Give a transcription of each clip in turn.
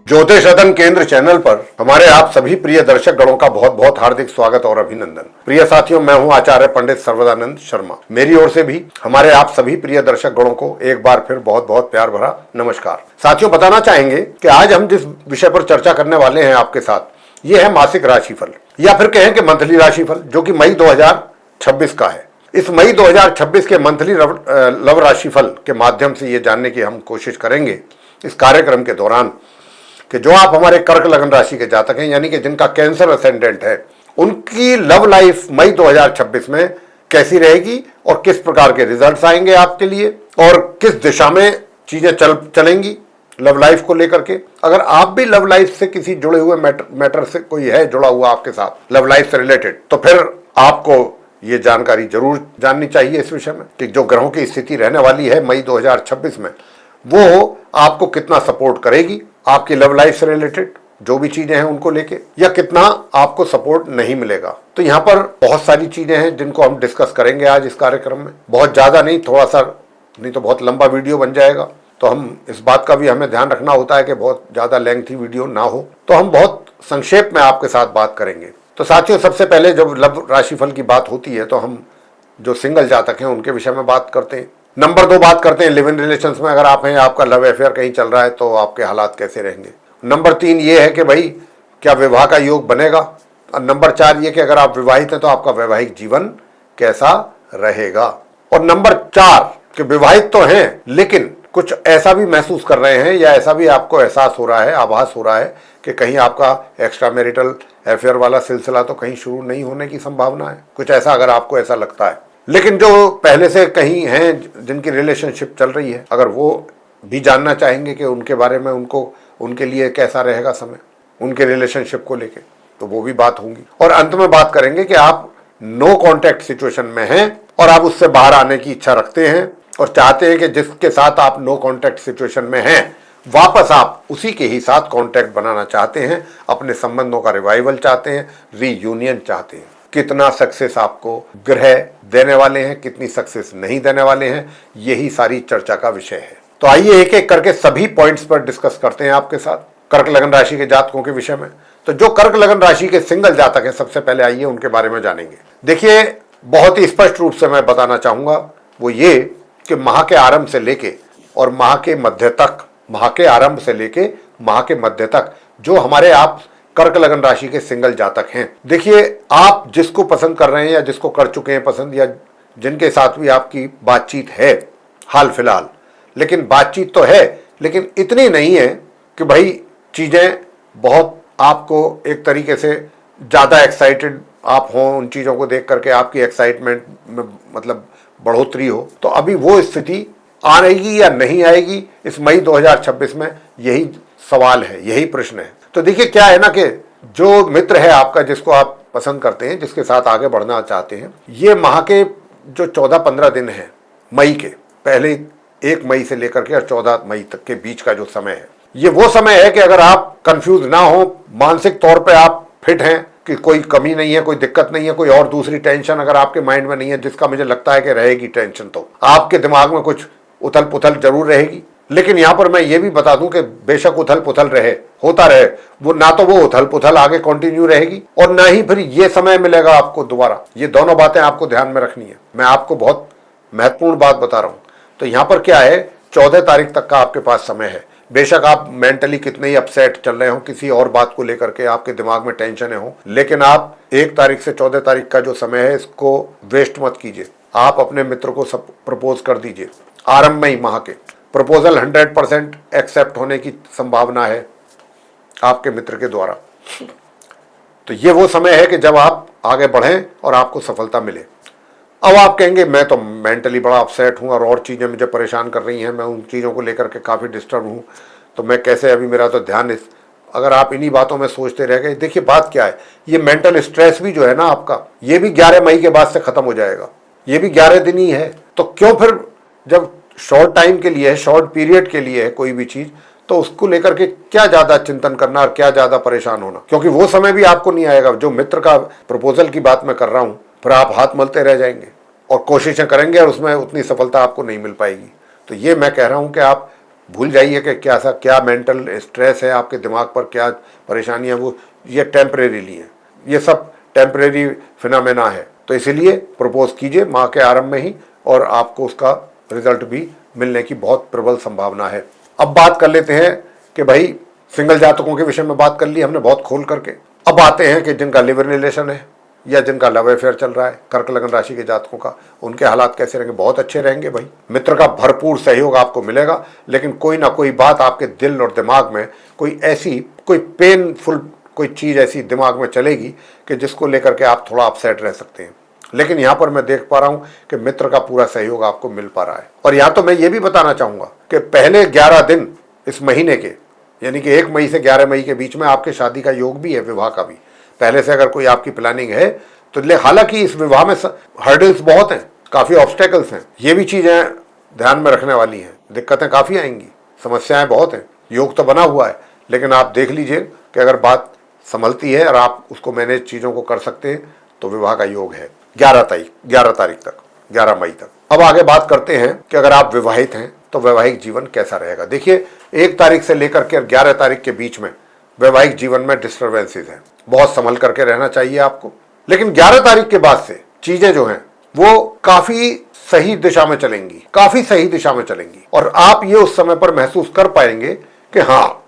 ज्योतिष सदन केंद्र चैनल पर हमारे आप सभी प्रिय दर्शक गणों का बहुत बहुत हार्दिक स्वागत और अभिनंदन। प्रिय साथियों, मैं हूं आचार्य पंडित सर्वदानंद शर्मा। मेरी ओर से भी हमारे आप सभी प्रिय दर्शक गणों को एक बार फिर बहुत बहुत प्यार भरा नमस्कार। साथियों, बताना चाहेंगे कि आज हम जिस विषय पर चर्चा करने वाले हैं आपके साथ, ये है मासिक राशिफल या फिर कहें कि मंथली राशिफल, जो कि मई 2026 का है। इस मई 2026 के मंथली लव राशिफल के माध्यम से ये जानने की हम कोशिश करेंगे इस कार्यक्रम के दौरान कि जो आप हमारे कर्क लगन राशि के जातक हैं, यानी कि जिनका कैंसर असेंडेंट है, उनकी लव लाइफ मई 2026 में कैसी रहेगी और किस प्रकार के रिजल्ट्स आएंगे आपके लिए और किस दिशा में चीजें चलेंगी लव लाइफ को लेकर के। अगर आप भी लव लाइफ से किसी जुड़े हुए मैटर से कोई है जुड़ा हुआ आपके साथ लव लाइफ से रिलेटेड, तो फिर आपको ये जानकारी जरूर जाननी चाहिए इस विषय में कि जो ग्रहों की स्थिति रहने वाली है मई 2026 में, वो आपको कितना सपोर्ट करेगी आपकी लव लाइफ से रिलेटेड जो भी चीजें हैं उनको लेके, या कितना आपको सपोर्ट नहीं मिलेगा। तो यहाँ पर बहुत सारी चीजें हैं जिनको हम डिस्कस करेंगे आज इस कार्यक्रम में। बहुत ज्यादा नहीं, थोड़ा सा, नहीं तो बहुत लंबा वीडियो बन जाएगा। तो हम इस बात का भी हमें ध्यान रखना होता है कि बहुत ज्यादा लेंथी वीडियो ना हो, तो हम बहुत संक्षेप में आपके साथ बात करेंगे। तो साथियों, सबसे पहले जब लव राशिफल की बात होती है तो हम जो सिंगल जातक हैं उनके विषय में बात करते हैं। नंबर 2 बात करते हैं लिव इन रिलेशंस में अगर आप हैं, आपका लव अफेयर कहीं चल रहा है तो आपके हालात कैसे रहेंगे। नंबर 3 ये है कि भाई क्या विवाह का योग बनेगा। और नंबर 4 ये कि अगर आप विवाहित हैं तो आपका वैवाहिक जीवन कैसा रहेगा। और नंबर 4 कि विवाहित तो हैं लेकिन कुछ ऐसा भी महसूस कर रहे हैं या ऐसा भी आपको एहसास हो रहा है, आभास हो रहा है कि कहीं आपका एक्स्ट्रा मैरिटल अफेयर वाला सिलसिला तो कहीं शुरू नहीं होने की संभावना है। कुछ ऐसा अगर आपको ऐसा लगता है, लेकिन जो पहले से कहीं हैं जिनकी रिलेशनशिप चल रही है, अगर वो भी जानना चाहेंगे कि उनके बारे में उनके लिए कैसा रहेगा समय उनके रिलेशनशिप को लेके, तो वो भी बात होंगी। और अंत में बात करेंगे कि आप नो कॉन्टैक्ट सिचुएशन में हैं और आप उससे बाहर आने की इच्छा रखते हैं और चाहते हैं कि जिसके साथ आप नो कॉन्टैक्ट सिचुएशन में हैं वापस आप उसी के ही साथ कॉन्टैक्ट बनाना चाहते हैं, अपने संबंधों का रिवाइवल चाहते हैं, रीयूनियन चाहते हैं। कितना सक्सेस आपको ग्रह देने वाले हैं, कितनी सक्सेस नहीं देने वाले हैं, यही सारी चर्चा का विषय है। तो आइए एक एक करके सभी पॉइंट्स पर डिस्कस करते हैं आपके साथ कर्क लगन राशि के जातकों के विषय में। तो जो कर्क लगन राशि के सिंगल जातक हैं, सबसे पहले आइए उनके बारे में जानेंगे। देखिए, बहुत ही स्पष्ट रूप से मैं बताना चाहूंगा वो ये कि माह के आरंभ से लेके और माह के मध्य तक, माह के आरंभ से लेके माह के मध्य तक जो हमारे आप कर्क लगन राशि के सिंगल जातक हैं, देखिए आप जिसको पसंद कर रहे हैं या जिसको कर चुके हैं पसंद, या जिनके साथ भी आपकी बातचीत है हाल फिलहाल, लेकिन बातचीत तो है लेकिन इतनी नहीं है कि भाई चीजें बहुत आपको एक तरीके से ज्यादा एक्साइटेड आप हों उन चीजों को देख करके, आपकी एक्साइटमेंट में मतलब बढ़ोतरी हो। तो अभी वो स्थिति आएगी या नहीं आएगी इस मई 2026 में, यही सवाल है, यही प्रश्न है। तो देखिए क्या है ना कि जो मित्र है आपका जिसको आप पसंद करते हैं, जिसके साथ आगे बढ़ना चाहते हैं, ये माह के जो 14-15 दिन हैं मई के, पहले 1 मई से लेकर के और 14 मई तक के बीच का जो समय है, ये वो समय है कि अगर आप कंफ्यूज ना हो, मानसिक तौर पे आप फिट हैं कि कोई कमी नहीं है, कोई दिक्कत नहीं है, कोई और दूसरी टेंशन अगर आपके माइंड में नहीं है, जिसका मुझे लगता है कि रहेगी टेंशन, तो आपके दिमाग में कुछ उथल पुथल जरूर रहेगी। लेकिन यहां पर मैं ये भी बता दूं कि बेशक उथल पुथल रहे, होता रहे, वो ना तो वो उथल पुथल आगे कंटिन्यू रहेगी और ना ही फिर ये समय मिलेगा आपको दोबारा। ये दोनों बातें आपको ध्यान में रखनी है। मैं आपको बहुत महत्वपूर्ण बात बता रहा हूं। तो यहां पर क्या है, 14 तारीख तक का आपके पास समय है। बेशक आप मेंटली कितने ही अपसेट चल रहे हो किसी और बात को लेकर के, आपके दिमाग में टेंशन हो, लेकिन आप 1 तारीख से 14 तारीख का जो समय है इसको वेस्ट मत कीजिए। आप अपने मित्र को सब प्रपोज कर दीजिए आरंभ में ही माह के। प्रपोजल 100% एक्सेप्ट होने की संभावना है आपके मित्र के द्वारा। तो ये वो समय है कि जब आप आगे बढ़ें और आपको सफलता मिले। अब आप कहेंगे मैं तो मेंटली बड़ा अपसेट हूं और चीजें मुझे परेशान कर रही हैं, मैं उन चीजों को लेकर के काफी डिस्टर्ब हूं, तो मैं कैसे, अभी मेरा तो ध्यान इस, अगर आप इन्हीं बातों में सोचते रह गए, देखिए बात क्या है, ये मेंटल स्ट्रेस भी जो है ना आपका, ये भी 11 मई के बाद से खत्म हो जाएगा। ये भी 11 दिन ही है। तो क्यों फिर, जब शॉर्ट टाइम के लिए है, शॉर्ट पीरियड के लिए है कोई भी चीज, तो उसको लेकर के क्या ज्यादा चिंतन करना और क्या ज्यादा परेशान होना, क्योंकि वो समय भी आपको नहीं आएगा। जो मित्र का प्रपोजल की बात मैं कर रहा हूं, फिर आप हाथ मलते रह जाएंगे और कोशिशें करेंगे और उसमें उतनी सफलता आपको नहीं मिल पाएगी। तो ये मैं कह रहा हूं कि आप भूल जाइए कि क्या मेंटल स्ट्रेस है आपके दिमाग पर, क्या परेशानियां, वो ये टेम्परेरीली है, ये सब टेम्परेरी फिनोमेना है। तो इसीलिए प्रपोज कीजिए माह के आरंभ में ही, और आपको उसका रिजल्ट भी मिलने की बहुत प्रबल संभावना है। अब बात कर लेते हैं कि भाई सिंगल जातकों के विषय में बात कर ली हमने बहुत खोल करके। अब आते हैं कि जिनका लिव इन रिलेशन है या जिनका लव अफेयर चल रहा है, कर्क लगन राशि के जातकों का, उनके हालात कैसे रहेंगे? बहुत अच्छे रहेंगे भाई। मित्र का भरपूर सहयोग आपको मिलेगा, लेकिन कोई ना कोई बात आपके दिल और दिमाग में कोई पेनफुल कोई चीज ऐसी दिमाग में चलेगी कि जिसको लेकर के आप थोड़ा अपसेट रह सकते हैं। लेकिन यहाँ पर मैं देख पा रहा हूँ कि मित्र का पूरा सहयोग आपको मिल पा रहा है। और यहाँ तो मैं ये भी बताना चाहूंगा कि पहले 11 दिन इस महीने के, यानी कि 1 मई से 11 मई के बीच में आपके शादी का योग भी है, विवाह का भी। पहले से अगर कोई आपकी प्लानिंग है तो हालांकि इस विवाह में हर्डल्स बहुत हैं, काफी ऑब्स्टेकल्स हैं, ये भी चीजें ध्यान में रखने वाली हैं, दिक्कतें काफी आएंगी, समस्याएं बहुत हैं। योग तो बना हुआ है, लेकिन आप देख लीजिए कि अगर बात संभलती है और आप उसको मैनेज चीजों को कर सकते हैं तो विवाह का योग है 11 तारीख तक, 11 मई तक। अब आगे बात करते हैं कि अगर आप विवाहित हैं तो वैवाहिक जीवन कैसा रहेगा। देखिए 1 तारीख से लेकर के 11 तारीख के बीच में वैवाहिक जीवन में डिस्टर्बेंसेस हैं, बहुत संभल करके रहना चाहिए आपको। लेकिन 11 तारीख के बाद से चीजें जो हैं वो काफी सही दिशा में चलेंगी, काफी सही दिशा में चलेंगी, और आप ये उस समय पर महसूस कर पाएंगे कि हाँ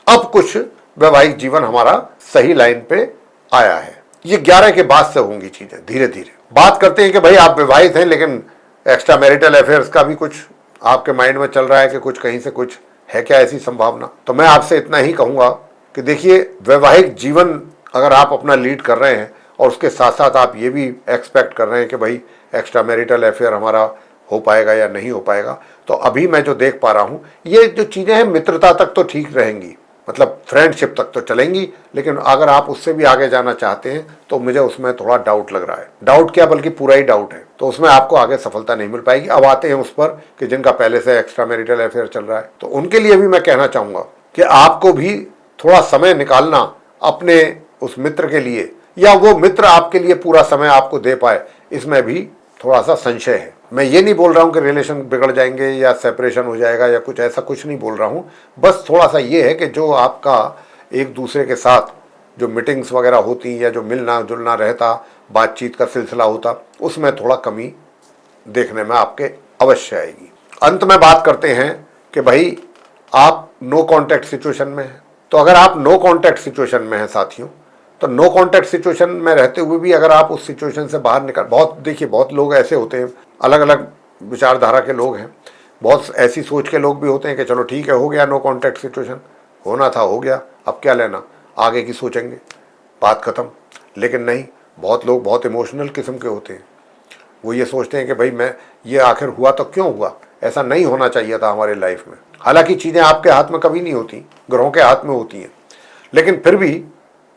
अब कुछ वैवाहिक जीवन हमारा सही लाइन पे आया है। ये 11 के बाद से होंगी चीजें धीरे धीरे। बात करते हैं कि भाई आप विवाहित हैं लेकिन एक्स्ट्रा मैरिटल अफेयर्स का भी कुछ आपके माइंड में चल रहा है कि कुछ कहीं से कुछ है क्या ऐसी संभावना। तो मैं आपसे इतना ही कहूंगा कि देखिए वैवाहिक जीवन अगर आप अपना लीड कर रहे हैं और उसके साथ साथ आप ये भी एक्सपेक्ट कर रहे हैं कि भाई एक्स्ट्रा मैरिटल अफेयर हमारा हो पाएगा या नहीं हो पाएगा, तो अभी मैं जो देख पा रहा हूं ये जो चीजें हैं मित्रता तक तो ठीक रहेंगी, मतलब फ्रेंडशिप तक तो चलेंगी। लेकिन अगर आप उससे भी आगे जाना चाहते हैं तो मुझे उसमें थोड़ा डाउट लग रहा है। डाउट क्या बल्कि पूरा ही डाउट है, तो उसमें आपको आगे सफलता नहीं मिल पाएगी। अब आते हैं उस पर कि जिनका पहले से एक्स्ट्रा मैरिटल अफेयर चल रहा है, तो उनके लिए भी मैं कहना चाहूंगा कि आपको भी थोड़ा समय निकालना अपने उस मित्र के लिए, या वो मित्र आपके लिए पूरा समय आपको दे पाए, इसमें भी थोड़ा सा संशय है। मैं ये नहीं बोल रहा हूं कि रिलेशन बिगड़ जाएंगे या सेपरेशन हो जाएगा या कुछ ऐसा, कुछ नहीं बोल रहा हूं। बस थोड़ा सा ये है कि जो आपका एक दूसरे के साथ जो मीटिंग्स वगैरह होती या जो मिलना जुलना रहता, बातचीत का सिलसिला होता, उसमें थोड़ा कमी देखने में आपके अवश्य आएगी। अंत में बात करते हैं कि भाई आप नो कॉन्टैक्ट सिचुएशन में हैं। तो अगर आप नो कॉन्टैक्ट सिचुएशन में हैं साथियों, तो नो कॉन्टैक्ट सिचुएशन में रहते हुए भी अगर आप उस सिचुएशन से बाहर निकल, बहुत लोग ऐसे होते हैं, अलग अलग विचारधारा के लोग हैं, बहुत ऐसी सोच के लोग भी होते हैं कि चलो ठीक है, हो गया नो कॉन्टैक्ट सिचुएशन, होना था हो गया, अब क्या लेना, आगे की सोचेंगे, बात खत्म। लेकिन नहीं, बहुत लोग बहुत इमोशनल किस्म के होते हैं, वो ये सोचते हैं कि भाई मैं ये आखिर हुआ तो क्यों हुआ, ऐसा नहीं होना चाहिए था हमारे लाइफ में। हालांकि चीज़ें आपके हाथ में कभी नहीं होती, ग्रहों के हाथ में होती हैं, लेकिन फिर भी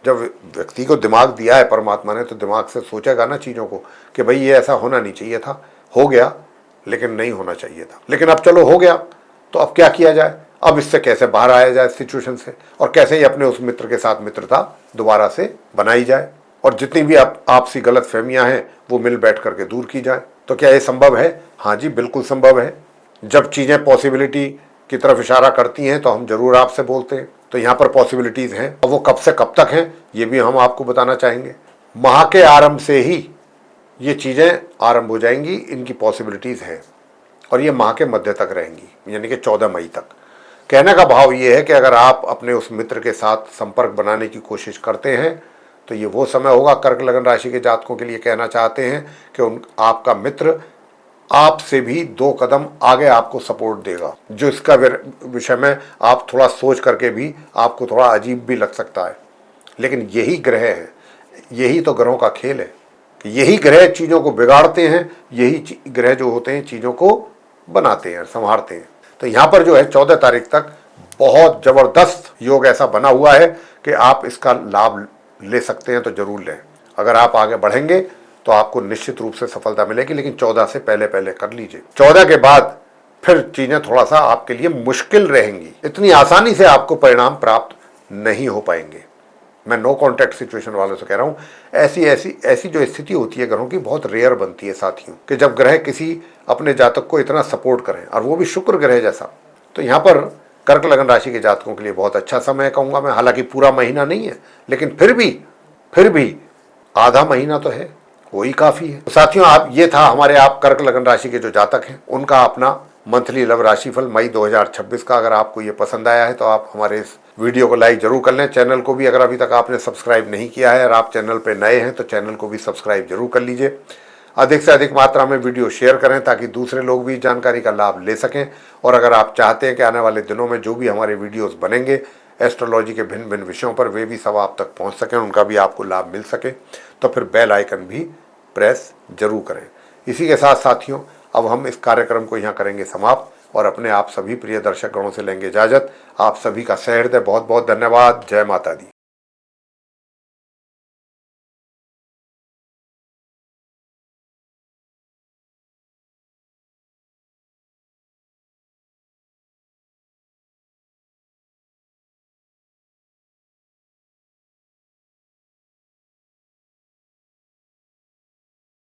जब व्यक्ति को दिमाग दिया है परमात्मा ने, तो दिमाग से सोचेगा ना चीज़ों को कि भाई ये ऐसा होना नहीं चाहिए था, हो गया लेकिन नहीं होना चाहिए था, लेकिन अब चलो हो गया, तो अब क्या किया जाए, अब इससे कैसे बाहर आया जाए सिचुएशन से, और कैसे ही अपने उस मित्र के साथ मित्रता दोबारा से बनाई जाए, और जितनी भी आपसी गलत फहमियाँ हैं वो मिल बैठ करके दूर की जाए। तो क्या ये संभव है? हाँ जी, बिल्कुल संभव है। जब चीज़ें पॉसिबिलिटी की तरफ इशारा करती हैं तो हम जरूर आपसे बोलते हैं। तो यहाँ पर पॉसिबिलिटीज़ हैं, और वो कब से कब तक हैं ये भी हम आपको बताना चाहेंगे। माह के आरंभ से ही ये चीज़ें आरंभ हो जाएंगी, इनकी पॉसिबिलिटीज़ हैं, और ये माह के मध्य तक रहेंगी, यानी कि 14 मई तक। कहने का भाव ये है कि अगर आप अपने उस मित्र के साथ संपर्क बनाने की कोशिश करते हैं तो ये वो समय होगा। कर्क लगन राशि के जातकों के लिए कहना चाहते हैं कि आपका मित्र आपसे भी 2 कदम आगे आपको सपोर्ट देगा, जो इसका विषय में आप थोड़ा सोच करके भी आपको थोड़ा अजीब भी लग सकता है, लेकिन यही ग्रह है, यही तो ग्रहों का खेल है कि यही ग्रह चीज़ों को बिगाड़ते हैं, यही ग्रह जो होते हैं चीज़ों को बनाते हैं, संवारते हैं। तो यहाँ पर जो है 14 तारीख तक बहुत ज़बरदस्त योग ऐसा बना हुआ है कि आप इसका लाभ ले सकते हैं, तो जरूर लें। अगर आप आगे बढ़ेंगे तो आपको निश्चित रूप से सफलता मिलेगी, लेकिन 14 से पहले पहले कर लीजिए। 14 के बाद फिर चीजें थोड़ा सा आपके लिए मुश्किल रहेंगी, इतनी आसानी से आपको परिणाम प्राप्त नहीं हो पाएंगे। मैं नो कॉन्टैक्ट सिचुएशन वालों से कह रहा हूँ, ऐसी जो स्थिति होती है ग्रहों की बहुत रेयर बनती है साथियों, कि जब ग्रह किसी अपने जातक को इतना सपोर्ट करें, और वो भी शुक्र ग्रह जैसा, तो यहाँ पर कर्क लगन राशि के जातकों के लिए बहुत अच्छा समय कहूँगा मैं। हालांकि पूरा महीना नहीं है, लेकिन फिर भी आधा महीना तो है, वही काफ़ी है। तो साथियों, आप ये था हमारे आप कर्क लगन राशि के जो जातक हैं उनका अपना मंथली लव राशिफल मई 2026 का। अगर आपको ये पसंद आया है तो आप हमारे इस वीडियो को लाइक जरूर कर लें। चैनल को भी अगर अभी तक आपने सब्सक्राइब नहीं किया है और आप चैनल पर नए हैं तो चैनल को भी सब्सक्राइब जरूर कर लीजिए। अधिक से अधिक मात्रा में वीडियो शेयर करें ताकि दूसरे लोग भी जानकारी का लाभ ले सकें। और अगर आप चाहते हैं कि आने वाले दिनों में जो भी हमारे वीडियोस बनेंगे एस्ट्रोलॉजी के भिन्न भिन्न विषयों पर, वे भी सब आप तक पहुंच सकें, उनका भी आपको लाभ मिल सके, तो फिर बेल आइकन भी प्रेस जरूर करें। इसी के साथ साथियों, अब हम इस कार्यक्रम को यहाँ करेंगे समाप्त और अपने आप सभी प्रिय दर्शक गणों से लेंगे इजाजत। आप सभी का सहृदय बहुत बहुत धन्यवाद। जय माता दी।